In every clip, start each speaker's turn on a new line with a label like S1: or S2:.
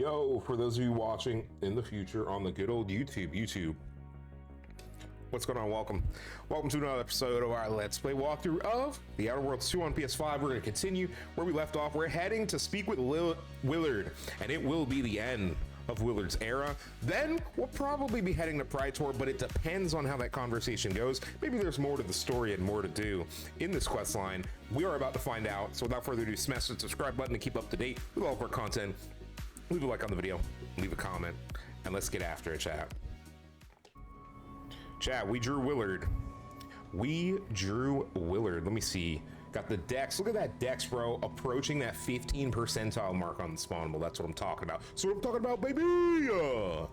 S1: Yo, for those of you watching in the future on the good old YouTube, what's going on? Welcome to another episode of our Let's Play walkthrough of The Outer Worlds 2 on PS5. We're going to continue where we left off. We're heading to speak with Willard, and it will be the end of Willard's era. Then we'll probably be heading to Praetor, but it depends on how that conversation goes. Maybe there's more to the story and more to do in this quest line. We are about to find out. So without further ado, smash the subscribe button to keep up to date with all of our content. Leave a like on the video, leave a comment, and let's get after it, chat. Chat, we drew Willard. Let me see. Got the dex. Look at that dex, bro. Approaching that 15 percentile mark on the spawnable. That's what I'm talking about. So what I'm talking about, baby. All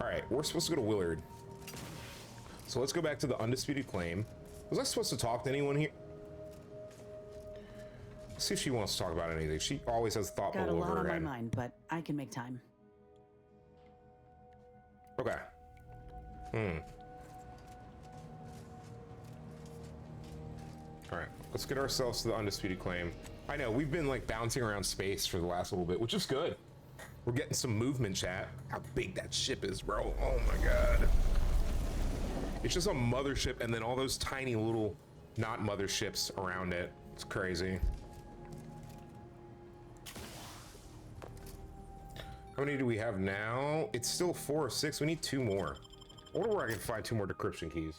S1: right, we're supposed to go to Willard. So let's go back to the undisputed claim. Was I supposed to talk to anyone here? Let's see if she wants to talk about anything. She always has thought
S2: Got a
S1: over
S2: lot
S1: her
S2: on my
S1: head.
S2: mind, but I can make time.
S1: Okay. All right, let's get ourselves to the undisputed claim. I know we've been like bouncing around space for the last little bit, which is good. We're getting some movement, chat. How big that ship is, bro. Oh my God. It's just a mothership and then all those tiny little not motherships around it. It's crazy. How many do we have now? It's still 4 or 6. We need 2 more. I wonder where I can find 2 more decryption keys.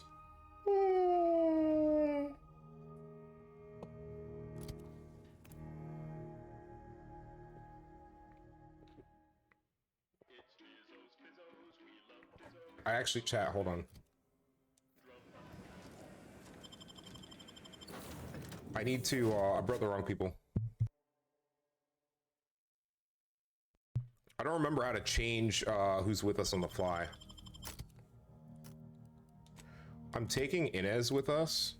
S1: I actually, chat, hold on. I need to, I brought the wrong people. I don't remember how to change who's with us on the fly. I'm taking Inez with us.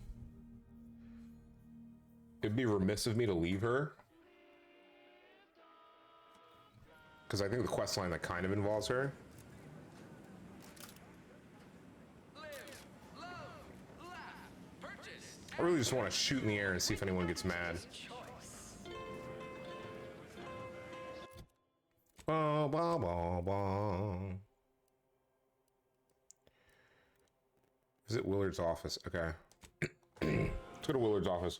S1: It'd be remiss of me to leave her, because I think the quest line that kind of involves her. I really just want to shoot in the air and see if anyone gets mad. Ba, ba, ba, ba. Visit Willard's office. Okay. Let's go to Willard's office.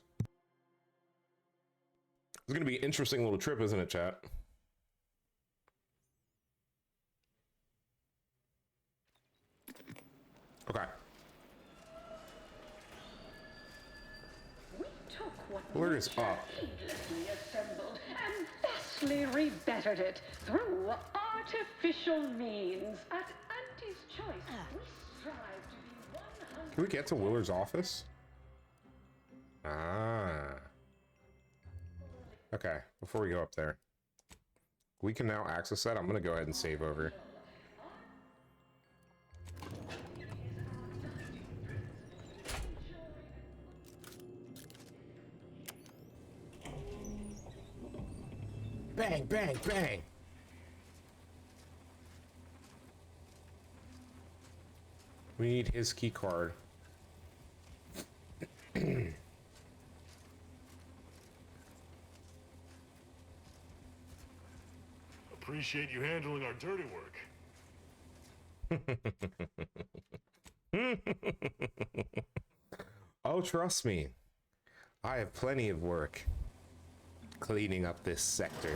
S1: It's gonna be an interesting little trip, isn't it, chat? Okay. Willard is up.
S3: Heedlessly assembled and vastly rebettered it through artificial means. At Auntie's choice, we strive to be 100.
S1: Can we get to Willard's office? Ah. Okay, before we go up there. We can now access that. I'm gonna go ahead and save over. Bang, bang, bang. We need his key card.
S4: Appreciate you handling our dirty work.
S1: Oh, trust me. I have plenty of work cleaning up this sector.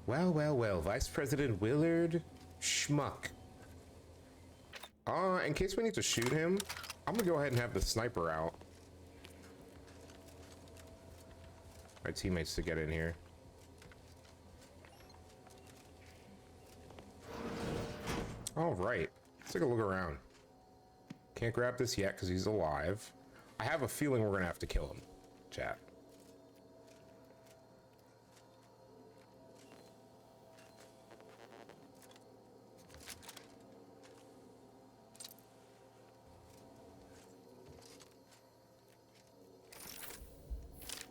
S1: Well, well, well, Vice President Willard Schmuck. In case we need to shoot him, I'm gonna go ahead and have the sniper out. My teammates to get in here. All right, let's take a look around. Can't grab this yet because he's alive. I have a feeling we're gonna have to kill him, chat.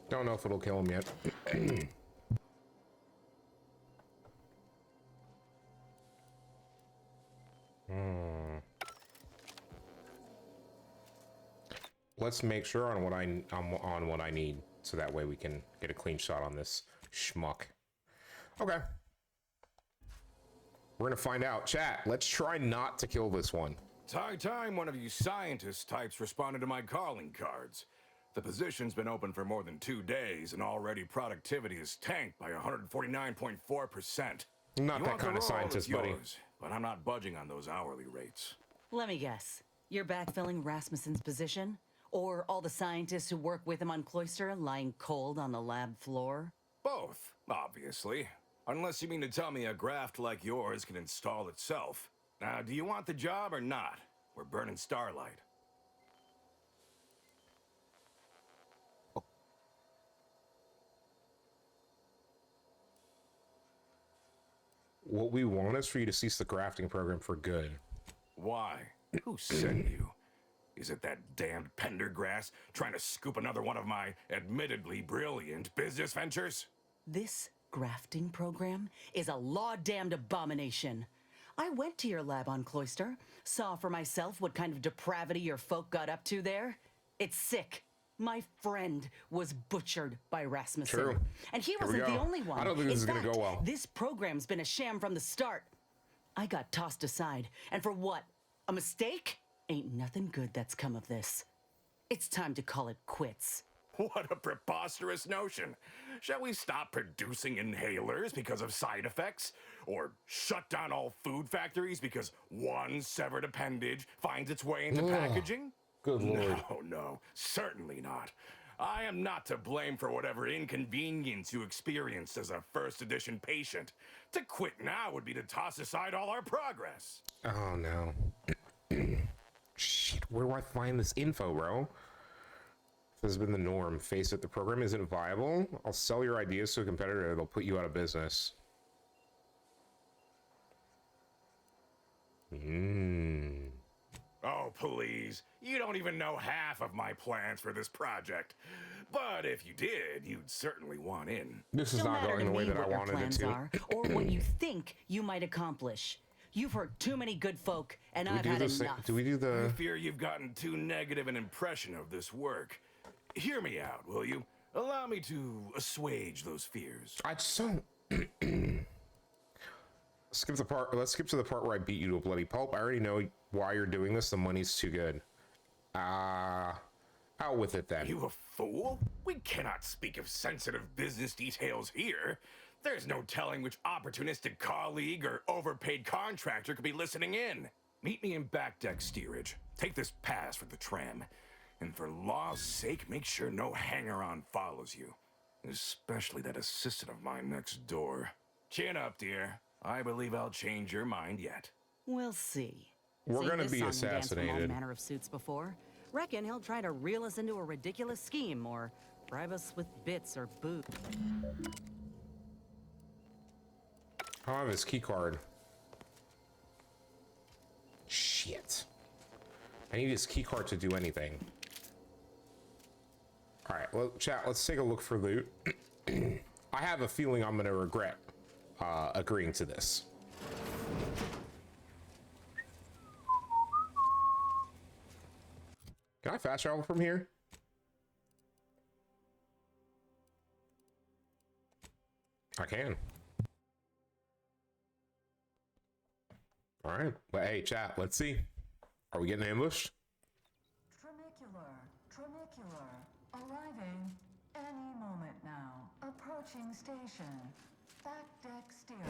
S1: Don't know if it'll kill him yet. Let's make sure on what I need, so that way we can get a clean shot on this schmuck. Okay. We're gonna find out. Chat, let's try not to kill this one.
S2: It's high time one of you scientist types responded to my calling cards. The position's been open for more than 2 days, and already productivity is tanked by 149.4%.
S1: Not that kind of scientist, buddy.
S2: But I'm not budging on those hourly rates.
S5: Let me guess. You're backfilling Rasmussen's position? Or all the scientists who work with him on Cloister lying cold on the lab floor?
S2: Both, obviously. Unless you mean to tell me a graft like yours can install itself. Now, do you want the job or not? We're burning starlight.
S1: What we want is for you to cease the grafting program for good.
S2: Why? Who sent you? Is it that damned Pendergrass trying to scoop another one of my admittedly brilliant business ventures?
S5: This grafting program is a law-damned abomination. I went to your lab on Cloister, saw for myself what kind of depravity your folk got up to there. It's sick. My friend was butchered by Rasmussen.
S1: True.
S5: And he
S1: Here we
S5: wasn't the
S1: go.
S5: only one.
S1: I don't think this is gonna go well.
S5: This program's been a sham from the start. I got tossed aside. And for what? A mistake? Ain't nothing good that's come of this. It's time to call it quits.
S2: What a preposterous notion. Shall we stop producing inhalers because of side effects? Or shut down all food factories because one severed appendage finds its way into packaging?
S1: Good lord.
S2: No, certainly not. I am not to blame for whatever inconvenience you experienced as a first edition patient. To quit now would be to toss aside all our progress.
S1: Oh no. Shit, where do I find this info, bro? This has been the norm. Face it, the program isn't viable. I'll sell your ideas to a competitor. They'll put you out of business.
S2: Oh, please. You don't even know half of my plans for this project. But if you did, you'd certainly want in.
S1: This is
S5: Don't
S1: not
S5: matter
S1: going
S5: to
S1: the way
S5: me
S1: that I
S5: what your
S1: wanted it
S5: plans
S1: to.
S5: are, or what you think you might accomplish. You've hurt too many good folk, and I've had enough.
S1: Do we do
S2: I
S1: the...
S2: fear you've gotten too negative an impression of this work. Hear me out, will you? Allow me to assuage those fears.
S1: I just don't... skip the part. Let's skip to the part where I beat you to a bloody pulp. I already know why you're doing this. The money's too good. Out with it then.
S2: You a fool? We cannot speak of sensitive business details here. There's no telling which opportunistic colleague or overpaid contractor could be listening in. Meet me in back deck steerage. Take this pass for the tram. And for law's sake, make sure no hanger-on follows you. Especially that assistant of mine next door. Chin up, dear. I believe I'll change your mind yet.
S5: We'll see.
S1: We're
S5: Seen
S1: gonna
S5: this
S1: be
S5: song and dance from all
S1: assassinated.
S5: manner of suits before. Reckon he'll try to reel us into a ridiculous scheme or bribe us with bits or booze.
S1: I don't have his key card. Shit. I need his key card to do anything. Alright, well, chat, let's take a look for loot. I have a feeling I'm gonna regret agreeing to this. Can I fast travel from here? I can. All right, but hey, chat, let's see. Are we getting ambushed?
S6: Tramicular, arriving any moment now. Approaching station. Back deck steering.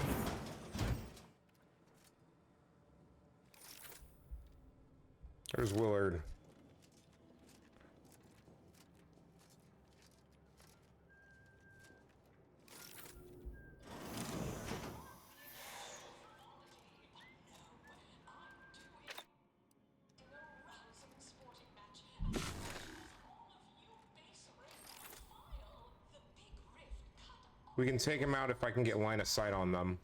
S1: There's Willard. We can take him out if I can get line of sight on them.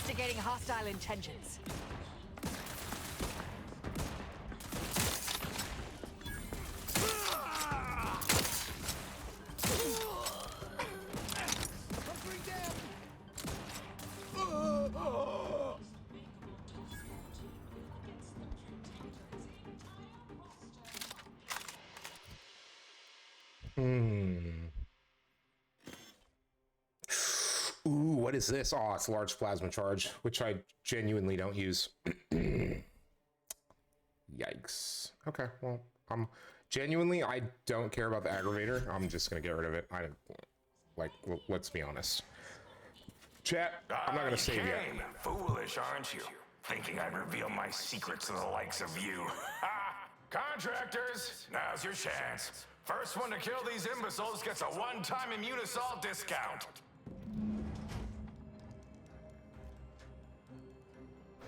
S7: Investigating hostile intentions.
S1: Ooh, what is this? Oh, it's large plasma charge, which I genuinely don't use. Yikes. Okay, well, genuinely, I don't care about the aggravator. I'm just gonna get rid of it. Let's be honest. Chat, I'm not gonna save yet.
S2: Foolish, aren't you? Thinking I'd reveal my secrets to the likes of you. Ha! Contractors, now's your chance. First one to kill these imbeciles gets a one-time immune assault discount.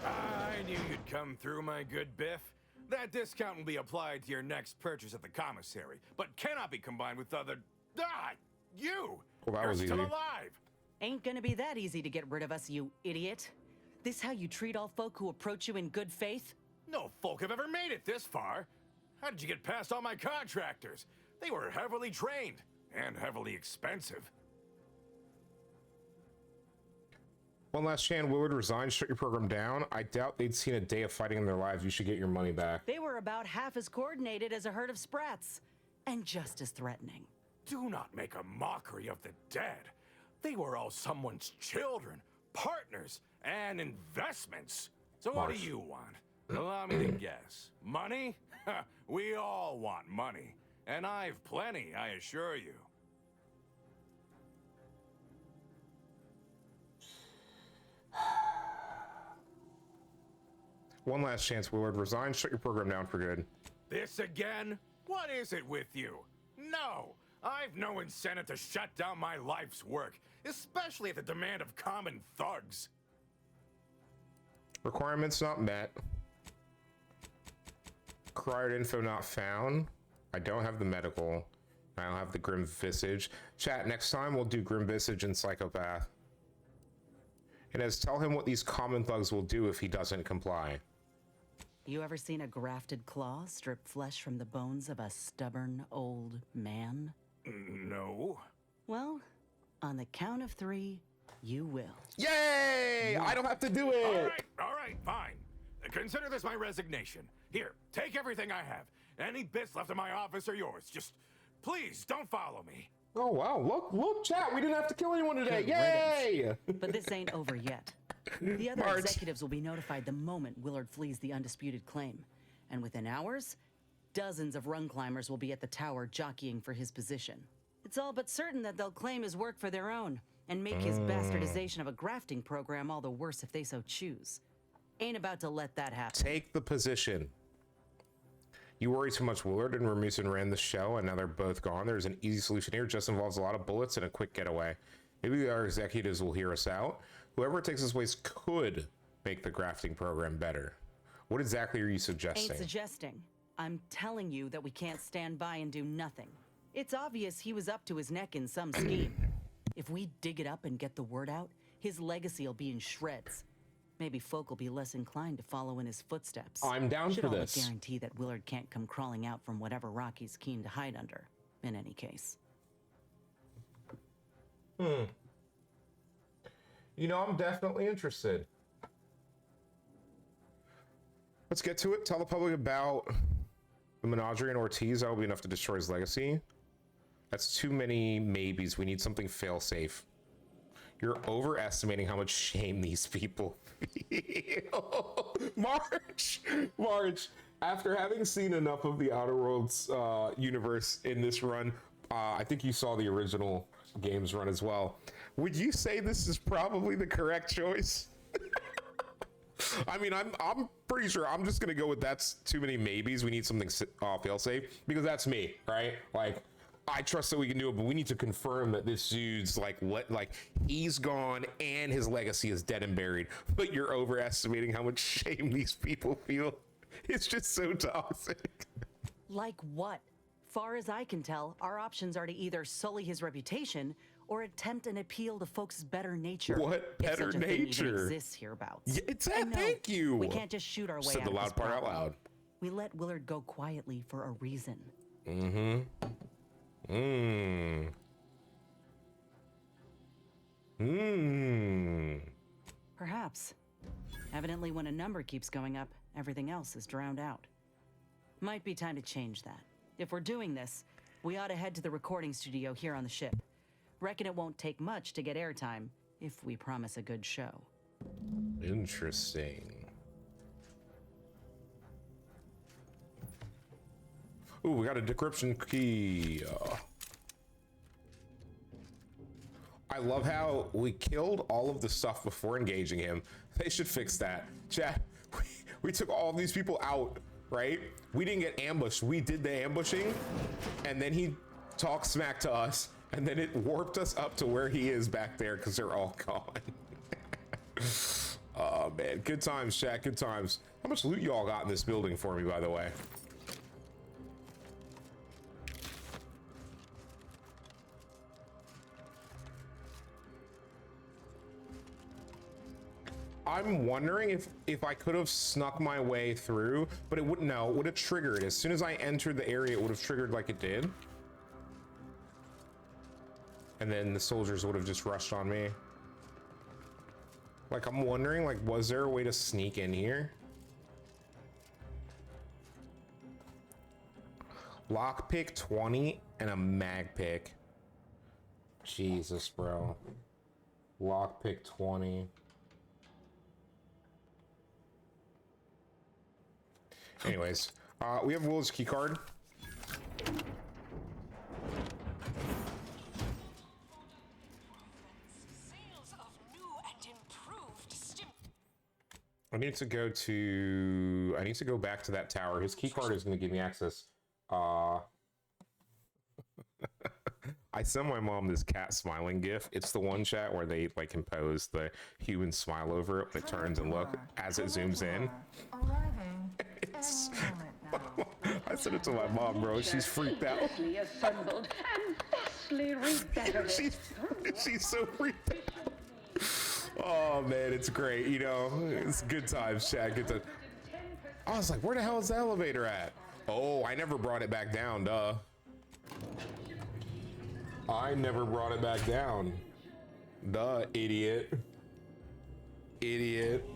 S2: I knew you'd come through, my good Biff. That discount will be applied to your next purchase at the commissary, but cannot be combined with other... you!
S1: Well, that
S2: You're
S1: was
S2: still
S1: easy.
S2: alive!
S5: Ain't gonna be that easy to get rid of us, you idiot. This how you treat all folk who approach you in good faith?
S2: No folk have ever made it this far. How did you get past all my contractors? They were heavily trained and heavily expensive.
S1: One last chance, Willard resigned, shut your program down. I doubt they'd seen a day of fighting in their lives. You should get your money back.
S5: They were about half as coordinated as a herd of sprats, and just as threatening.
S2: Do not make a mockery of the dead. They were all someone's children, partners, and investments. So what do you want? Allow me to guess. Money? We all want money. And I've plenty, I assure you.
S1: One last chance, Willard. Resign, shut your program down for good.
S2: This again? What is it with you? No, I've no incentive to shut down my life's work, especially at the demand of common thugs.
S1: Requirements not met. Required info not found. I don't have the medical. I don't have the Grim Visage. Chat, next time we'll do Grim Visage and Psychopath. And as tell him what these common thugs will do if he doesn't comply.
S5: You ever seen a grafted claw strip flesh from the bones of a stubborn old man?
S2: No.
S5: Well, on the count of 3, you will.
S1: Yay! I don't have to do it!
S2: All right, fine. Consider this my resignation. Here, take everything I have. Any bits left in my office are yours. Just, please, don't follow me.
S1: Oh, wow. Look, chat. We didn't have to kill anyone today.
S5: Good
S1: Yay!
S5: But this ain't over yet. The other
S1: March.
S5: executives will be notified the moment Willard flees the undisputed claim. And within hours, dozens of rung climbers will be at the tower jockeying for his position. It's all but certain that they'll claim his work for their own and make his bastardization of a grafting program all the worse if they so choose. Ain't about to let that happen.
S1: Take the position. You worry too much, Willard and Ramusin ran the show, and now they're both gone. There's an easy solution here. Just involves a lot of bullets and a quick getaway. Maybe our executives will hear us out. Whoever takes this place could make the grafting program better. What exactly are you suggesting?
S5: Ain't suggesting. I'm telling you that we can't stand by and do nothing. It's obvious he was up to his neck in some scheme. If we dig it up and get the word out, his legacy will be in shreds. Maybe folk will be less inclined to follow in his footsteps.
S1: I'm down
S5: Should
S1: for
S5: all but
S1: this.
S5: guarantee that Willard can't come crawling out from whatever rock he's keen to hide under, in any case.
S1: You know, I'm definitely interested. Let's get to it. Tell the public about the Menagerie and Ortiz. That will be enough to destroy his legacy. That's too many maybes. We need something fail-safe. You're overestimating how much shame these people feel. March. After having seen enough of the Outer Worlds universe in this run, I think you saw the original games run as well. Would you say this is probably the correct choice? I mean, I'm pretty sure I'm just gonna go with that's too many maybes. We need something fail-safe because that's me, right? Like, I trust that we can do it, but we need to confirm that this dude's like he's gone and his legacy is dead and buried. But you're overestimating how much shame these people feel. It's just so toxic.
S5: Like what? Far as I can tell, our options are to either sully his reputation or attempt an appeal to folks' better nature.
S1: What
S5: if
S1: better
S5: such a thing even
S1: nature?
S5: exists hereabouts.
S1: Yeah, it's
S5: And
S1: that.
S5: no,
S1: Thank you.
S5: We can't just shoot our way
S1: Said
S5: out
S1: the
S5: of this
S1: loud part out
S5: problem.
S1: loud.
S5: We let Willard go quietly for a reason. Perhaps. Evidently, when a number keeps going up, everything else is drowned out. Might be time to change that. If we're doing this, we ought to head to the recording studio here on the ship. Reckon it won't take much to get airtime, if we promise a good show.
S1: Interesting. Ooh, we got a decryption key. I love how we killed all of the stuff before engaging him. They should fix that. Chat, we took all these people out, right? We didn't get ambushed. We did the ambushing, and then he talked smack to us, and then it warped us up to where he is back there because they're all gone. Oh, man. Good times, chat. Good times. How much loot y'all got in this building for me, by the way? I'm wondering if I could have snuck my way through, but it wouldn't. No, it would have triggered. As soon as I entered the area, it would have triggered like it did. And then the soldiers would have just rushed on me. Like, I'm wondering, like, was there a way to sneak in here? Lockpick 20 and a mag pick. Jesus, bro. Lockpick 20. Anyways, we have Will's key card. I need to go to. I need to go back to that tower. His key card is going to give me access. I sent my mom this cat smiling gif. It's the one, chat, where they like impose the human smile over it when it turns and look as it zooms in. It's, I sent it to my mom, bro. She's freaked out.
S3: Assembled and vastly rebettered.
S1: She's so freaked out. Oh man, it's great. You know, it's good times, chat. Good to. I was like, where the hell is the elevator at? Oh, I never brought it back down, duh. I never brought it back down. Duh, idiot. Idiot.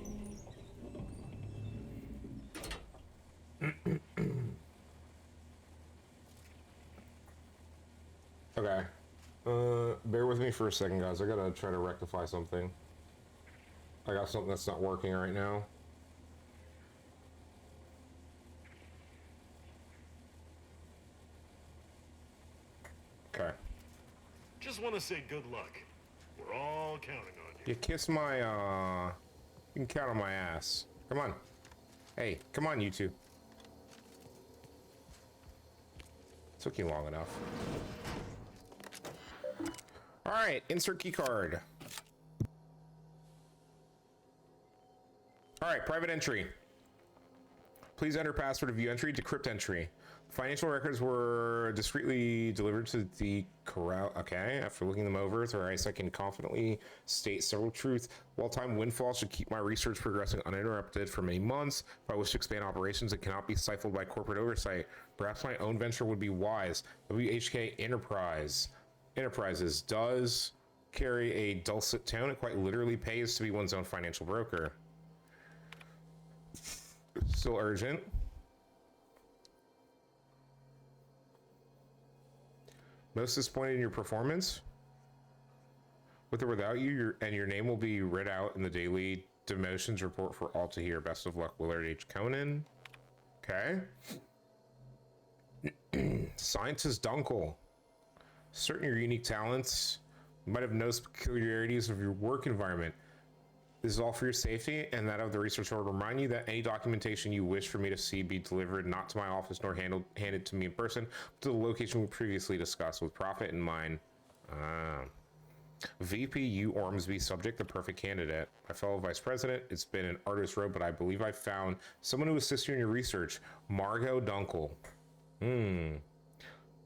S1: Okay. Bear with me for a second, guys. I gotta try to rectify something. I got something that's not working right now. Okay.
S4: Just want to say good luck. We're all counting on you.
S1: You kiss my, you can count on my ass. Come on. Hey, come on, you two. Took you long enough. All right, insert key card. All right, private entry. Please enter password to view entry, decrypt entry. Financial records were discreetly delivered to the corral. Okay, after looking them over, thrice I can confidently state several truths. Well-timed windfall should keep my research progressing uninterrupted for many months. If I wish to expand operations, it cannot be stifled by corporate oversight. Perhaps my own venture would be wise. WHK Enterprises does carry a dulcet tone. It quite literally pays to be one's own financial broker. Still urgent. Most disappointed in your performance? With or without you, your name will be read out in the daily demotions report for all to hear. Best of luck, Willard H. Conan. Okay. Scientist Dunkel. Certain your unique talents. You might have noticed peculiarities of your work environment. This is all for your safety and that of the research order. Remind you that any documentation you wish for me to see be delivered not to my office nor handed to me in person, but to the location we previously discussed with profit in mind. VP U Ormsby, subject the perfect candidate. My fellow vice president, it's been an arduous road, but I believe I found someone who assists you in your research. Margot Dunkel.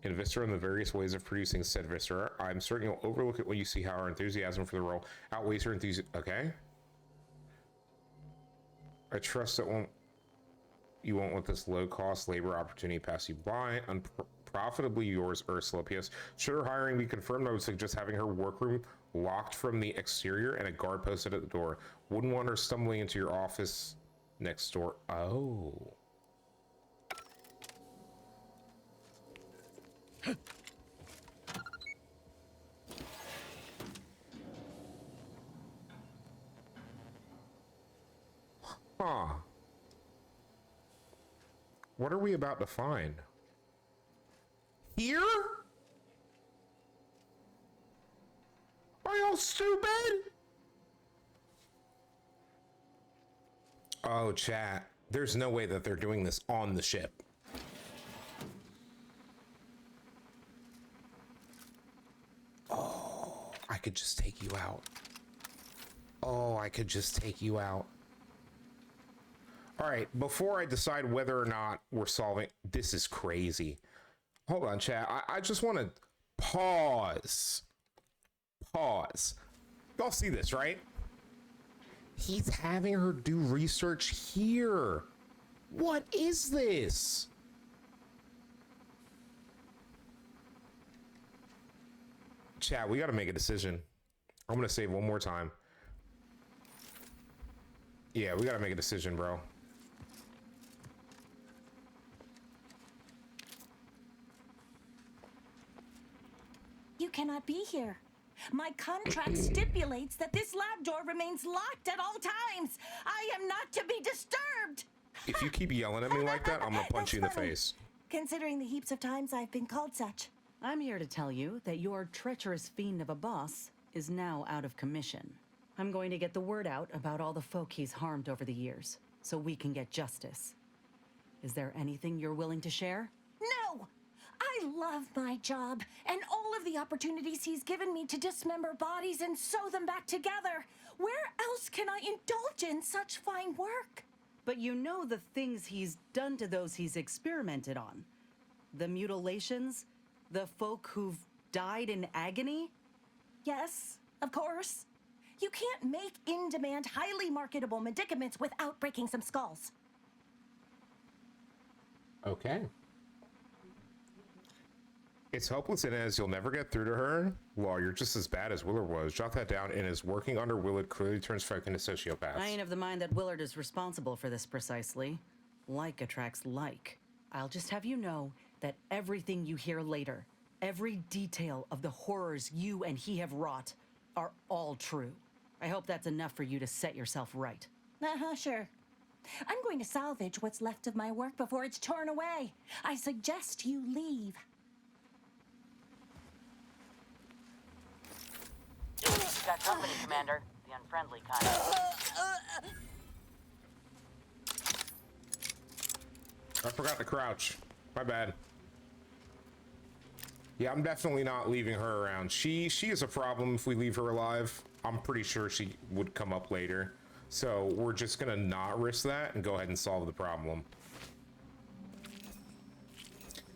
S1: in viscera and the various ways of producing said viscera. I'm certain you'll overlook it when you see how her enthusiasm for the role outweighs her enthusiasm. Okay. I trust that you won't let this low-cost labor opportunity pass you by. Unprofitably yours, Ursula. P.S. Should her hiring be confirmed, I would suggest having her workroom locked from the exterior and a guard posted at the door. Wouldn't want her stumbling into your office next door. Oh. Huh. What are we about to find? Here? Are y'all stupid? Oh, chat. There's no way that they're doing this on the ship. Oh, I could just take you out. Oh, I could just take you out. All right, before I decide whether or not we're solving, this is crazy. Hold on, chat. I just want to pause. Pause. Y'all see this, right? He's having her do research here. What is this? Chat, we got to make a decision. I'm going to save one more time. Yeah, we got to make a decision, bro.
S8: You cannot be here. My contract stipulates that this lab door remains locked at all times. I am not to be disturbed.
S1: If you keep yelling at me like that, I'm gonna punch you in the face.
S8: Considering the heaps of times I've been called such.
S5: I'm here to tell you that your treacherous fiend of a boss is now out of commission. I'm going to get the word out about all the folk he's harmed over the years, so we can get justice. Is there anything you're willing to share?
S8: No! I love my job and all of the opportunities he's given me to dismember bodies and sew them back together. Where else can I indulge in such fine work?
S5: But you know the things he's done to those he's experimented on. The mutilations, the folk who've died in agony.
S8: Yes, of course. You can't make in-demand, highly marketable medicaments without breaking some skulls.
S1: Okay. It's hopeless and as you'll never get through to her. Well, you're just as bad as Willard was. Jot that down, and is working under Willard clearly turns folk into sociopaths.
S5: I ain't of the mind that Willard is responsible for this precisely. Like attracts like. I'll just have you know that everything you hear later, every detail of the horrors you and he have wrought, are all true. I hope that's enough for you to set yourself right.
S8: Sure. I'm going to salvage what's left of my work before it's torn away. I suggest you leave.
S5: Got company, Commander. The unfriendly kind.
S1: I forgot to crouch. My bad. Yeah, I'm definitely not leaving her around. She is a problem if we leave her alive. I'm pretty sure she would come up later. So we're just gonna not risk that and go ahead and solve the problem.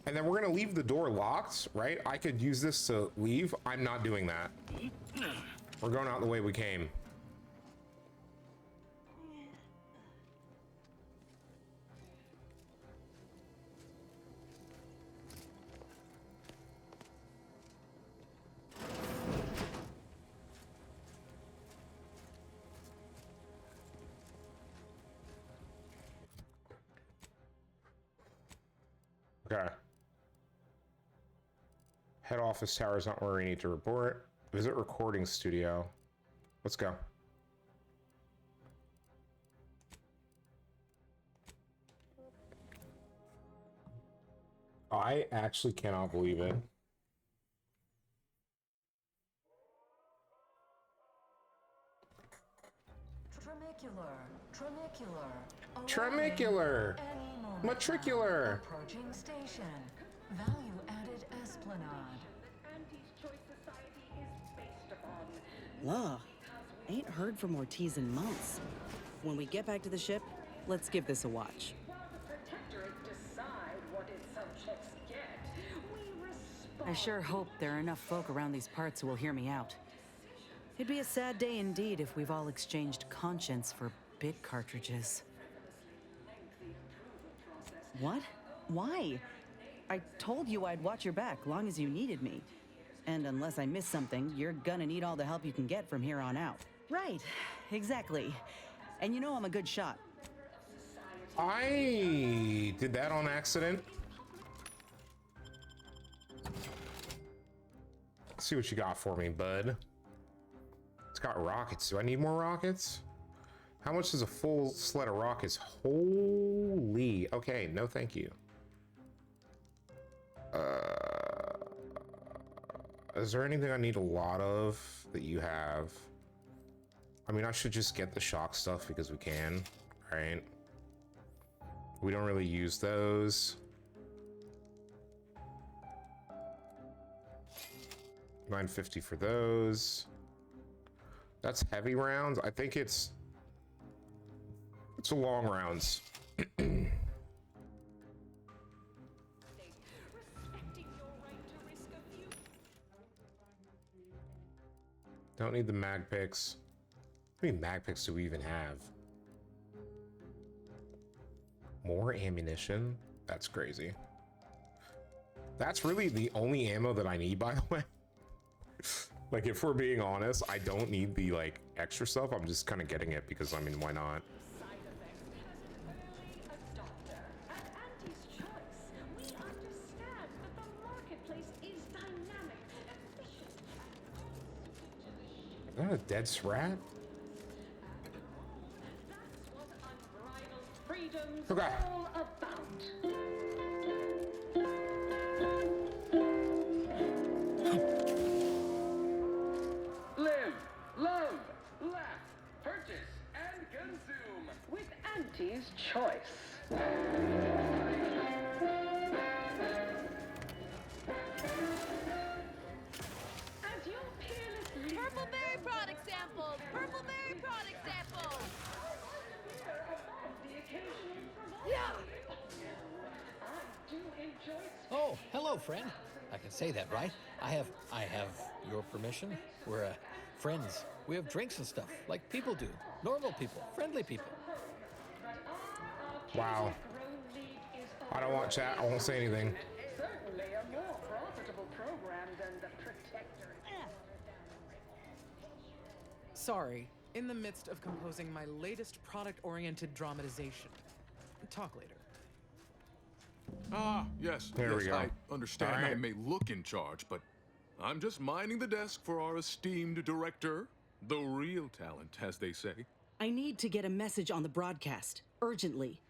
S1: And then we're gonna leave the door locked, right? I could use this to leave. I'm not doing that. We're going out the way we came. Okay. Head office tower is not where we need to report. Visit recording studio. Let's go. I actually cannot believe it. Tramicular. Matricular.
S6: Approaching station. Value added esplanade.
S3: Auntie's Choice Society is based upon.
S5: Look, ain't heard from Ortiz in months. When we get back to the ship, let's give this a watch.
S3: While the Protectorate decide what its subjects get, we
S5: I sure hope there are enough folk around these parts who will hear me out. It'd be a sad day indeed if we've all exchanged conscience for bit cartridges. What? Why? I told you I'd watch your back long as you needed me. And unless I miss something, you're gonna need all the help you can get from here on out. Right, exactly. And you know I'm a good shot.
S1: I did that on accident. Let's see what you got for me, bud. It's got rockets. Do I need more rockets? How much is a full sled of rockets? Holy. Okay, no thank you. Is there anything I need a lot of that you have? I mean, I should just get the shock stuff because we can, right? We don't really use those. $9.50 for those. That's heavy rounds. I think it's a long rounds. Don't need the mag picks. How many mag picks do we even have? More ammunition? That's crazy. That's really the only ammo that I need, by the way. Like, if we're being honest, I don't need the, like, extra stuff. I'm just kind of getting it because, I mean, why not? Is that a dead rat? Okay.
S3: All about.
S2: Live, love, laugh, purchase, and consume.
S3: With Auntie's choice. As your peerless leader,
S7: Purple berry product samples! Purple berry product samples!
S3: the occasional frivolity.
S7: Yeah!
S3: I do enjoy
S9: Oh, hello, friend. I can say that, right? I have your permission. We're friends. We have drinks and stuff, like people do. Normal people, friendly people.
S1: Wow. I don't want chat. I won't say anything.
S3: Certainly a more profitable program than the Protector.
S10: Sorry, in the midst of composing my latest product-oriented dramatization. Talk later.
S11: Ah, yes.
S1: There
S11: yes,
S1: we go.
S11: I understand
S1: All right.
S11: I may look in charge, but I'm just minding the desk for our esteemed director. The real talent, as they say.
S5: I need to get a message on the broadcast, urgently.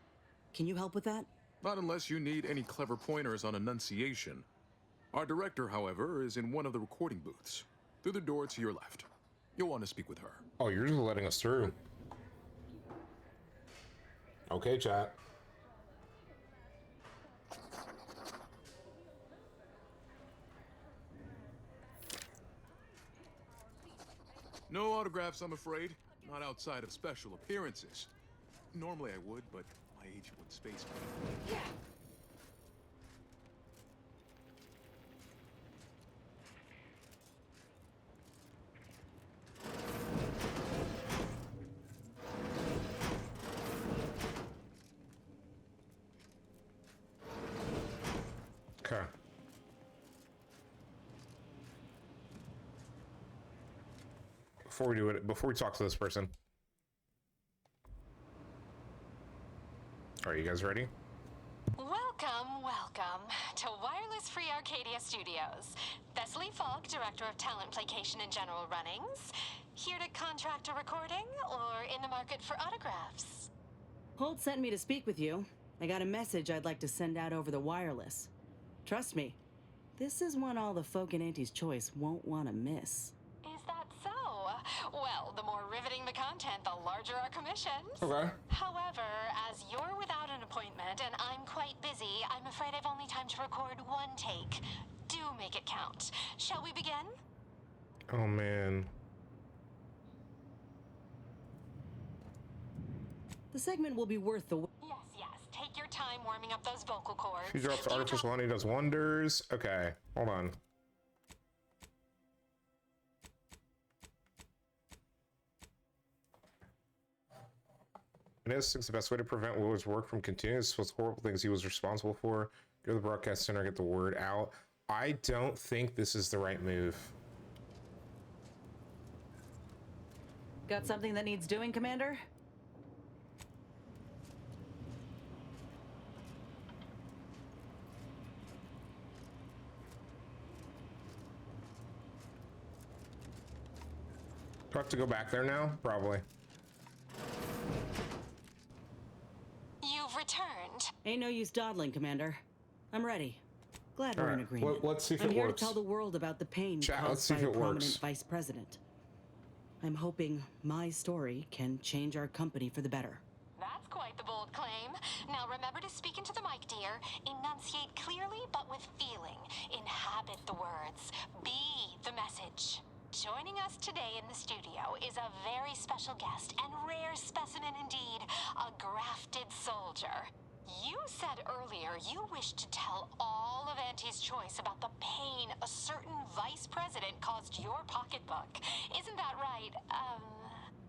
S5: Can you help with that?
S11: Not unless you need any clever pointers on enunciation. Our director, however, is in one of the recording booths. Through the door to your left. You'll want to speak with her.
S1: Oh, you're just letting us through. Okay, chat.
S11: No autographs, I'm afraid. Not outside of special appearances. Normally I would, but my agent wouldn't space me.
S1: Okay. Before we do it, before we talk to this person. Are you guys ready?
S12: Welcome, welcome to Wireless Free Arcadia Studios. Thessaly Falk, Director of Talent Placation and General Runnings. Here to contract a recording or in the market for autographs?
S5: Holt sent me to speak with you. I got a message I'd like to send out over the wireless. Trust me, this is one all the folk in Auntie's Choice won't want to miss.
S12: Is that so? Well, the more riveting the content, the larger our commissions.
S1: Okay.
S12: However, as you're without an appointment and I'm quite busy, I'm afraid I've only time to record one take. Do make it count. Shall we begin?
S1: Oh, man.
S5: The segment will be worth the
S12: Yes, yes. Take your time warming warming up those vocal cords.
S1: She drops artificial honey, does wonders. Okay, hold on. Inez thinks the best way to prevent Willard's work from continuing is with horrible things he was responsible for. Go to the broadcast center, get the word out. I don't think this is the right move.
S5: Got something that needs doing, Commander?
S1: Do I have to go back there now? Probably.
S12: You've returned.
S5: Ain't no use dawdling, Commander. I'm ready. Glad we're in agreement.
S1: Let's see if
S5: I'm
S1: it
S5: here
S1: works.
S5: to tell the world about the pain
S1: Chat, let's
S5: caused
S1: see
S5: by
S1: if
S5: a
S1: it
S5: prominent
S1: works.
S5: vice president. I'm hoping my story can change our company for the better.
S12: That's quite the bold claim. Now remember to speak into the mic, dear. Enunciate clearly, but with feeling. Inhabit the words. Be the message. Joining us today in the studio is a very special guest and rare specimen indeed, a grafted soldier. You said earlier you wished to tell all of Auntie's Choice about the pain a certain vice president caused your pocketbook. Isn't that right?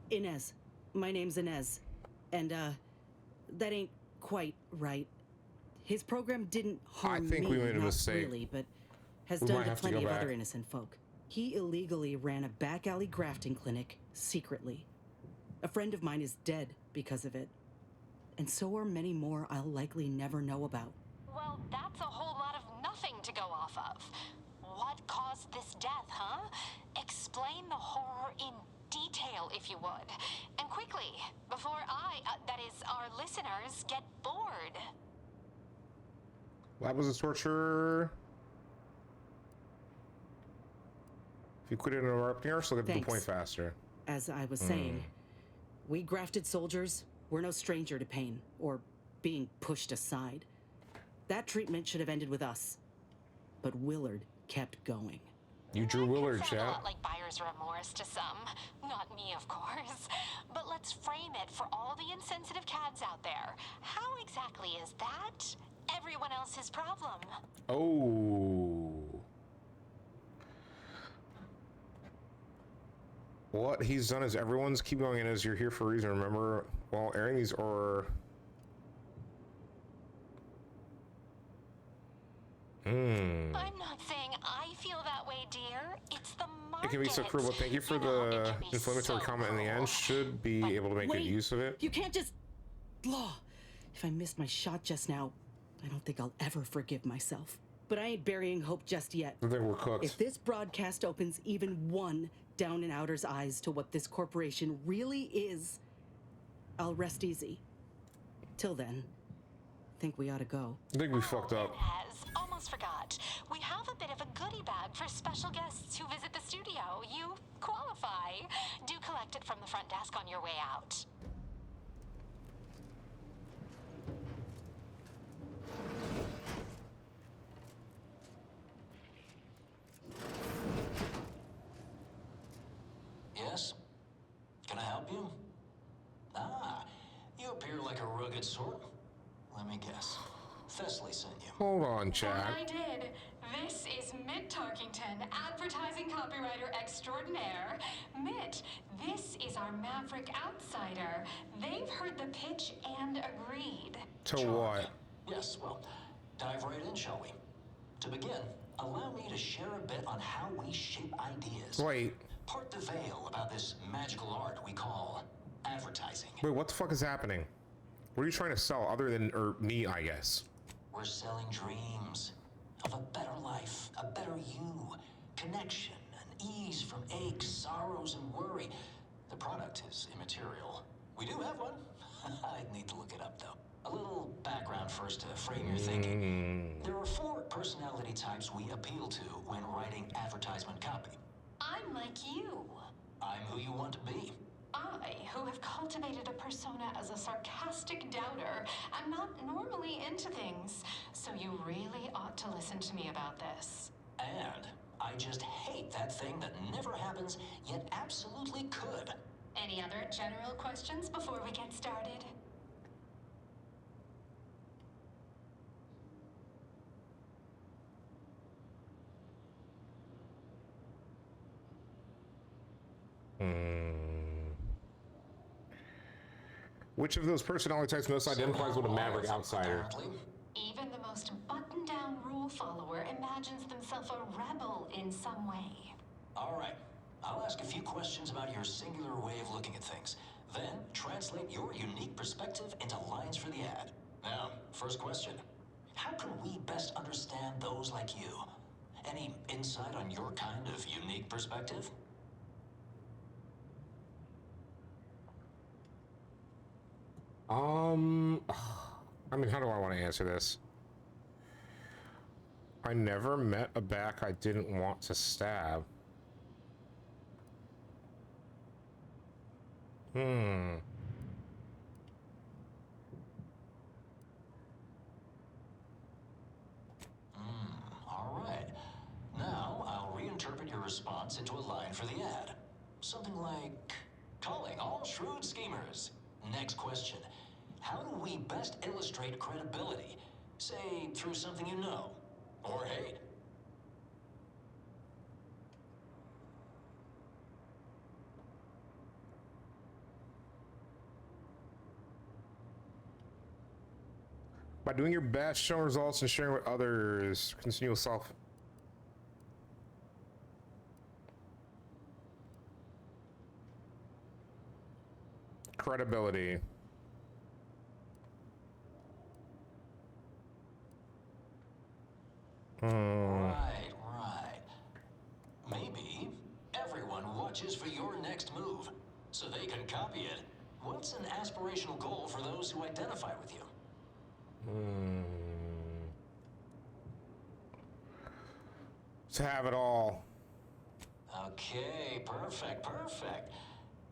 S5: Inez. My name's Inez. And, that ain't quite right. His program didn't harm me,
S1: I think we made a
S5: not
S1: mistake.
S5: really, but has
S1: We
S5: done
S1: might
S5: to
S1: have to
S5: plenty
S1: go
S5: of
S1: back.
S5: other innocent folk. He illegally ran a back alley grafting clinic secretly. A friend of mine is dead because of it. And so are many more I'll likely never know about.
S12: Well, that's a whole lot of nothing to go off of. What caused this death, huh? Explain the horror in detail, if you would. And quickly, before that is, our listeners, get bored.
S1: Lab was a torture. If you quit interrupting her, she'll get to the
S5: Thanks.
S1: point faster.
S5: As I was saying, we grafted soldiers, we're no stranger to pain, or being pushed aside. That treatment should have ended with us. But Willard kept going.
S1: You drew Willard,
S12: Sound a
S1: chat.
S12: lot like buyer's remorse to some. Not me, of course. But let's frame it for all the insensitive cads out there. How exactly is that everyone else's problem?
S1: Oh. What he's done is everyone's keep going in as you're here for a reason. Remember, while airing these or
S12: I'm not saying I feel that way, dear. It's the market.
S1: It can be so cruel, but thank you for the inflammatory comment in the end. Should be able to make good
S5: Wait,
S1: use of it.
S5: You can't just... Law. If I missed my shot just now, I don't think I'll ever forgive myself. But I ain't burying hope just yet.
S1: I think we're cooked.
S5: If this broadcast opens even one down and outer's eyes to what this corporation really is, I'll rest easy. Till then, think we ought to go.
S1: I think we fucked up.
S12: Almost forgot. We have a bit of a goodie bag for special guests who visit the studio. You qualify. Do collect it from the front desk on your way out.
S13: Yes? Can I help you? Ah, you appear like a rugged sort. Let me guess. Thessaly sent you.
S1: Hold on, chat.
S12: I did. This is Mitt Tarkington, advertising copywriter extraordinaire. Mitt, this is our Maverick outsider. They've heard the pitch and agreed.
S1: To what?
S13: Yes, well, dive right in, shall we? To begin, allow me to share a bit on how we shape ideas.
S1: Wait.
S13: Part the veil about this magical art we call advertising.
S1: Wait, what the fuck is happening? What are you trying to sell other than me, I guess?
S13: We're selling dreams of a better life, a better you, connection, and ease from aches, sorrows, and worry. The product is immaterial. We do have one. I'd need to look it up, though. A little background first to frame your thinking. There are 4 personality types we appeal to when writing advertisement copy.
S12: I'm like you.
S13: I'm who you want to be.
S12: I, who have cultivated a persona as a sarcastic doubter, am not normally into things. So you really ought to listen to me about this.
S13: And I just hate that thing that never happens, yet absolutely could.
S12: Any other general questions before we get started?
S1: Which of those personality types most identifies with a maverick outsider?
S12: Even the most buttoned-down rule follower imagines themselves a rebel in some way.
S13: All right. I'll ask a few questions about your singular way of looking at things. Then translate your unique perspective into lines for the ad. Now, first question. How can we best understand those like you? Any insight on your kind of unique perspective?
S1: I mean, how do I want to answer this? I never met a back I didn't want to stab.
S13: All right. Now, I'll reinterpret your response into a line for the ad. Something like, calling all shrewd schemers. Next question. How do we best illustrate credibility? Say, through something you know, or hate.
S1: By doing your best, showing results, and sharing with others. Continual self. Credibility.
S13: Right. Maybe everyone watches for your next move, so they can copy it. What's an aspirational goal for those who identify with you?
S1: To have it all.
S13: Okay, perfect.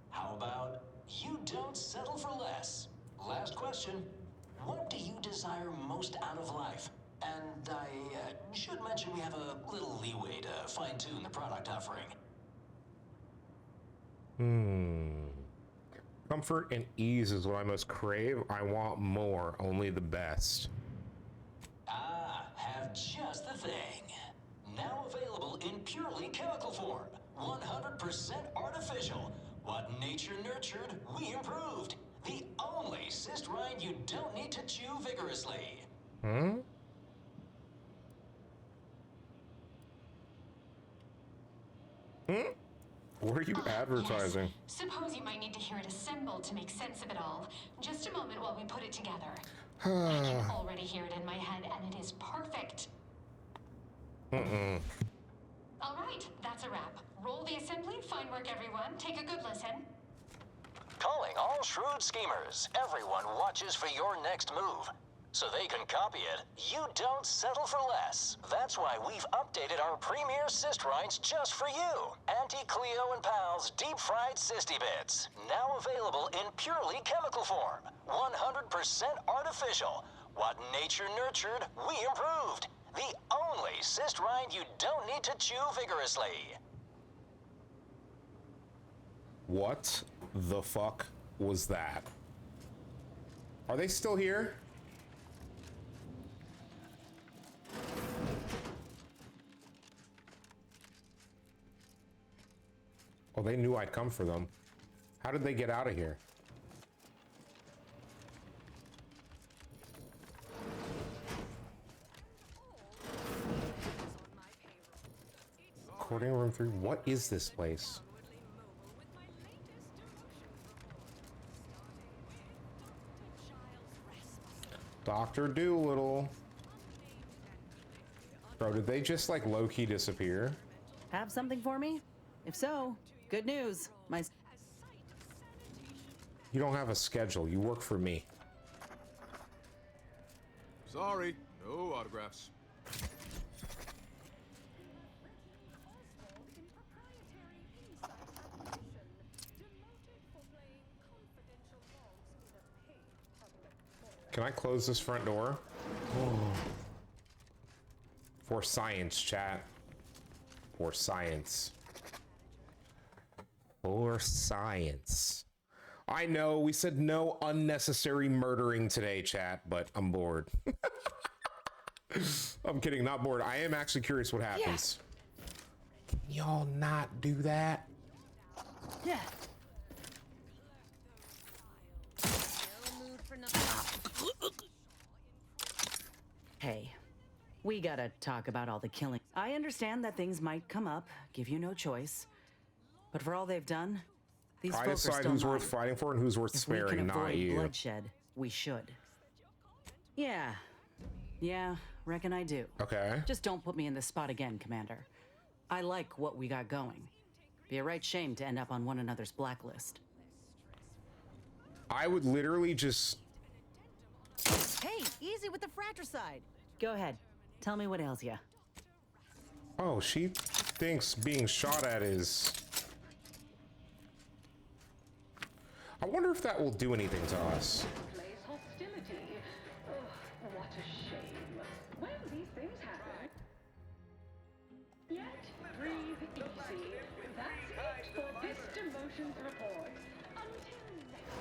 S13: How about you don't settle for less? Last question. What do you desire most out of life? And I should mention we have a little leeway to fine-tune the product offering.
S1: Comfort and ease is what I most crave. I want more, only the best.
S13: Have just the thing. Now available in purely chemical form. 100% artificial. What nature nurtured, we improved. The only cyst rind you don't need to chew vigorously.
S1: What are you advertising?
S12: Yes. Suppose you might need to hear it assembled to make sense of it all. Just a moment while we put it together. I can already hear it in my head, and it is perfect. All right, that's a wrap. Roll the assembly. Fine work, everyone. Take a good listen.
S13: Calling all shrewd schemers. Everyone watches for your next move, so they can copy it. You don't settle for less. That's why we've updated our premier cyst rinds just for you. Anti-Cleo and Pal's deep-fried cysty bits. Now available in purely chemical form. 100% artificial. What nature nurtured, we improved. The only cyst rind you don't need to chew vigorously.
S1: What the fuck was that? Are they still here? Oh, they knew I'd come for them. How did they get out of here? Recording room 3. What is this place? Dr. Doolittle. Bro, did they just like low-key disappear?
S5: Have something for me? If so, good news.
S1: You don't have a schedule. You work for me.
S11: Sorry, no autographs.
S1: Can I close this front door? For science, chat. For science. For science. I know we said no unnecessary murdering today, chat, but I'm bored. I'm kidding, not bored. I am actually curious what happens. Can y'all not do that?
S5: Yeah. We gotta talk about all the killing. I understand that things might come up, give you no choice. But for all they've done, these
S1: I
S5: folk are
S1: decide
S5: still
S1: who's
S5: mine.
S1: worth fighting for and who's worth
S5: If we
S1: sparing,
S5: can
S1: not
S5: avoid
S1: you.
S5: bloodshed, we should. Yeah, reckon I do.
S1: Okay.
S5: Just don't put me in this spot again, Commander. I like what we got going. Be a right shame to end up on one another's blacklist.
S1: I would literally just...
S5: Hey, easy with the fratricide. Go ahead. Tell me what ails ya.
S1: Oh, she thinks being shot at is... I wonder if that will do anything to us.
S3: Place hostility. Oh, what a shame. Well, these things happen. Yet, breathe easy. That's it for this demotions report. Until next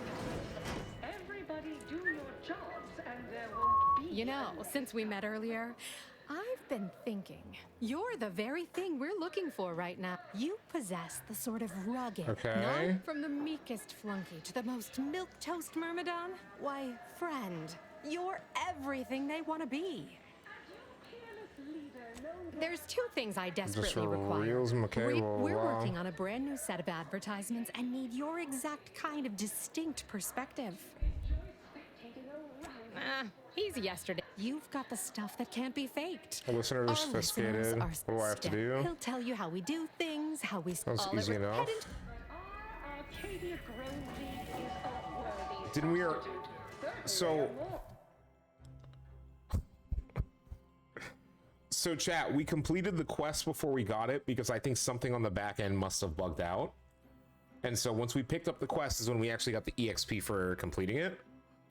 S3: time, everybody do your jobs and there won't be...
S14: You know, since we met earlier, I've been thinking. You're the very thing we're looking for right now. You possess the sort of rugged,
S1: Okay.
S14: from the meekest flunky to the most milquetoast myrmidon. Why, friend, you're everything they want to be. There's two things I desperately require.
S1: realism, okay, blah, blah,
S14: We're
S1: blah.
S14: working on a brand new set of advertisements and need your exact kind of distinct perspective. He's yesterday. You've got the stuff that can't be faked.
S1: A listener is
S14: Our
S1: sophisticated.
S14: listeners are
S1: What do I have to do?
S14: He'll tell you how we do things, how we...
S1: That's easy enough.
S3: Arcadia Grove League is a worthy
S1: Didn't we... So... So chat, we completed the quest before we got it because I think something on the back end must have bugged out. And so once we picked up the quest is when we actually got the EXP for completing it.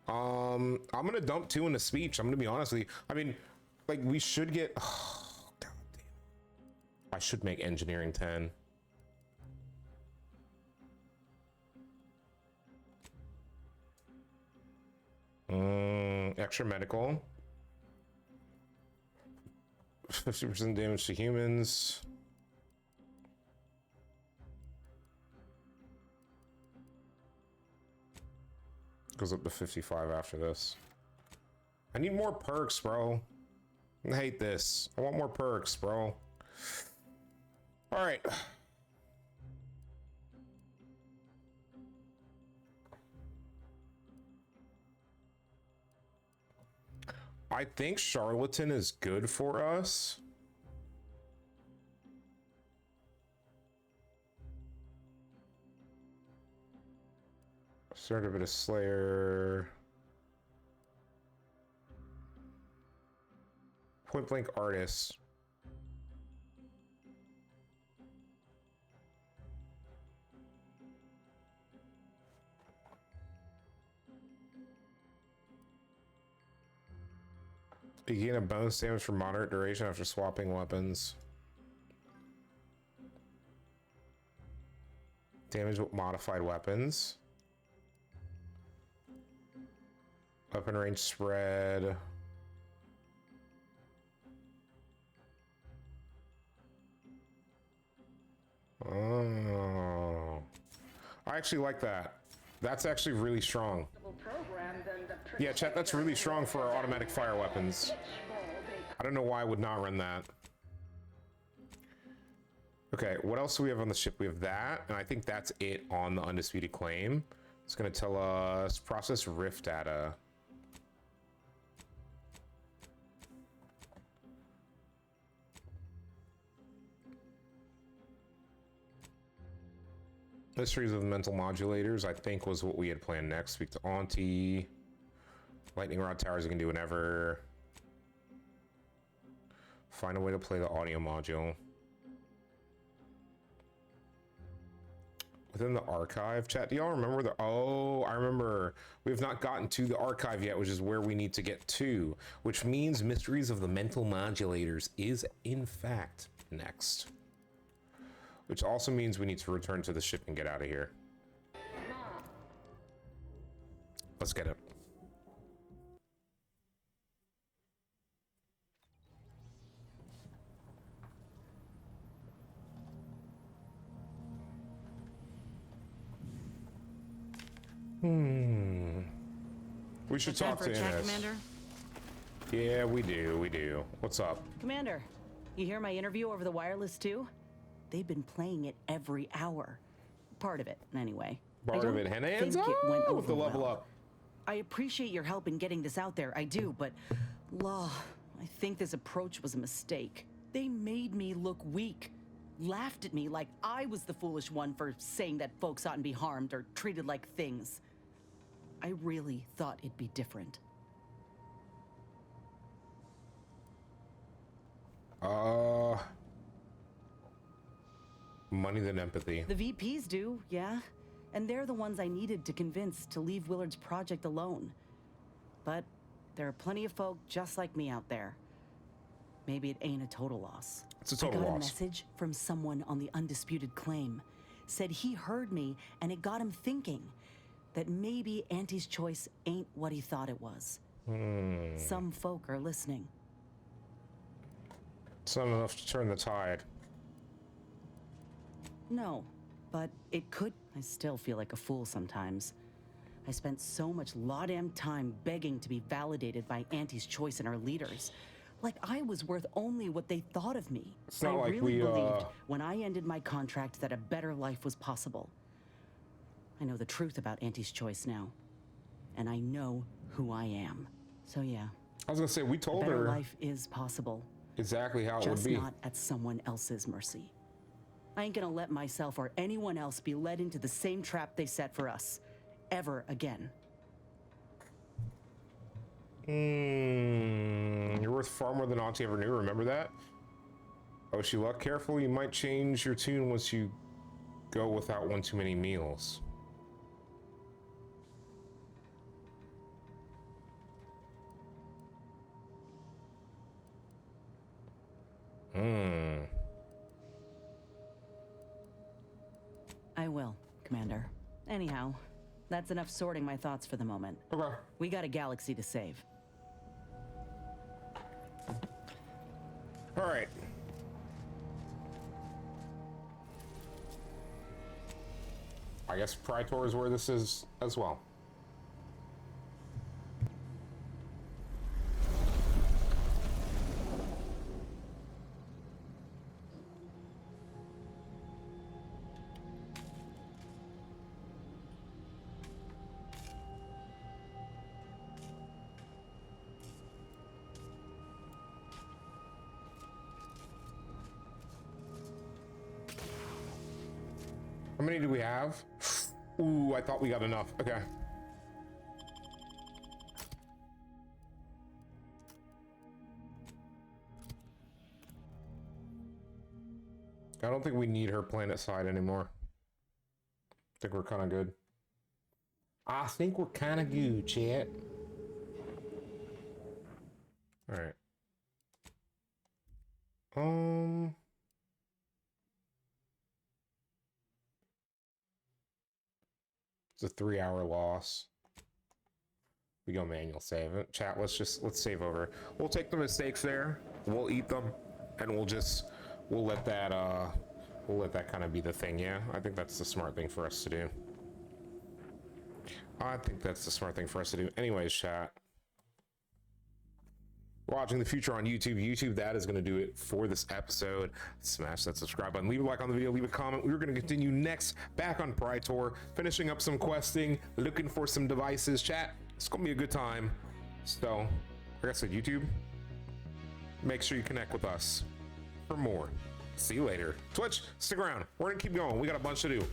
S1: I'm gonna dump 2 in the speech. I'm gonna be honest with you. I mean, like, we should get... Oh, God damn. I should make engineering 10. Extra medical. 50% damage to humans. Goes up to 55 after this. I need more perks, bro. I hate this. I want more perks, bro. All right. I think Charlatan is good for us. Start a bit of Slayer. Point blank artist. You gain a bonus damage for moderate duration after swapping weapons. Damage with modified weapons. Weapon range spread. Oh. I actually like that. That's actually really strong. Yeah, chat, that's really strong for our automatic fire weapons. I don't know why I would not run that. Okay, what else do we have on the ship? We have that, and I think that's it on the Undisputed Claim. It's going to tell us process rift data. Mysteries of the mental modulators, I think, was what we had planned next. Speak to Auntie. Lightning rod towers, you can do whenever. Find a way to play the audio module. Within the archive, chat, do y'all remember the... Oh, I remember. We have not gotten to the archive yet, which is where we need to get to. Which means Mysteries of the Mental Modulators is, in fact, next. Which also means we need to return to the ship and get out of here. Let's get it. We should talk to Inez.
S5: Commander?
S1: Yeah, we do. What's up?
S5: Commander, you hear my interview over the wireless too? They've been playing it every hour. Part of it, anyway.
S1: Part of it. Hands
S5: think it went
S1: with the
S5: over
S1: level
S5: well.
S1: up.
S5: I appreciate your help in getting this out there, I do, but law, I think this approach was a mistake. They made me look weak, laughed at me like I was the foolish one for saying that folks oughtn't be harmed or treated like things. I really thought it'd be different.
S1: Money than empathy.
S5: The VPs do, yeah. And they're the ones I needed to convince to leave Willard's project alone. But there are plenty of folk just like me out there. Maybe it ain't a total loss.
S1: It's a total
S5: I got
S1: loss.
S5: a message from someone on the undisputed claim. Said he heard me and it got him thinking that maybe Auntie's choice ain't what he thought it was. Some folk are listening.
S1: It's not enough to turn the tide.
S5: No, but it could. I still feel like a fool sometimes. I spent so much law-damn time begging to be validated by Auntie's choice and her leaders. Like I was worth only what they thought of me.
S1: It's not
S5: I
S1: like
S5: really
S1: we,
S5: believed when I ended my contract that a better life was possible. I know the truth about Auntie's choice now. And I know who I am. So yeah.
S1: I was gonna say, we told
S5: a better
S1: her
S5: life is possible.
S1: exactly how it would
S5: Just
S1: be.
S5: not at someone else's mercy. I ain't gonna let myself or anyone else be led into the same trap they set for us. Ever again.
S1: You're worth far more than Auntie ever knew, remember that? Oh, she luck careful, you might change your tune once you go without one too many meals.
S5: I will, Commander. Anyhow, that's enough sorting my thoughts for the moment.
S1: Okay.
S5: We got a galaxy to save.
S1: All right. I guess Praetor is where this is as well. How many do we have? Ooh, I thought we got enough. Okay. I don't think we need her planet side anymore. I think we're kind of good. I think we're kind of good, chat. All right. It's a 3-hour loss. We go manual save. Chat, let's save over. We'll take the mistakes there. We'll eat them, and we'll let that kind of be the thing. Yeah, I think that's the smart thing for us to do. I think that's the smart thing for us to do. Anyways, chat. Watching the future on YouTube, that is going to do it for this episode. Smash that subscribe button, leave a like on the video, leave a comment. We're going to continue next back on Praetor, finishing up some questing, looking for some devices. Chat, it's going to be a good time. So, like I said, YouTube, make sure you connect with us for more. See you later. Twitch, stick around. We're going to keep going. We got a bunch to do.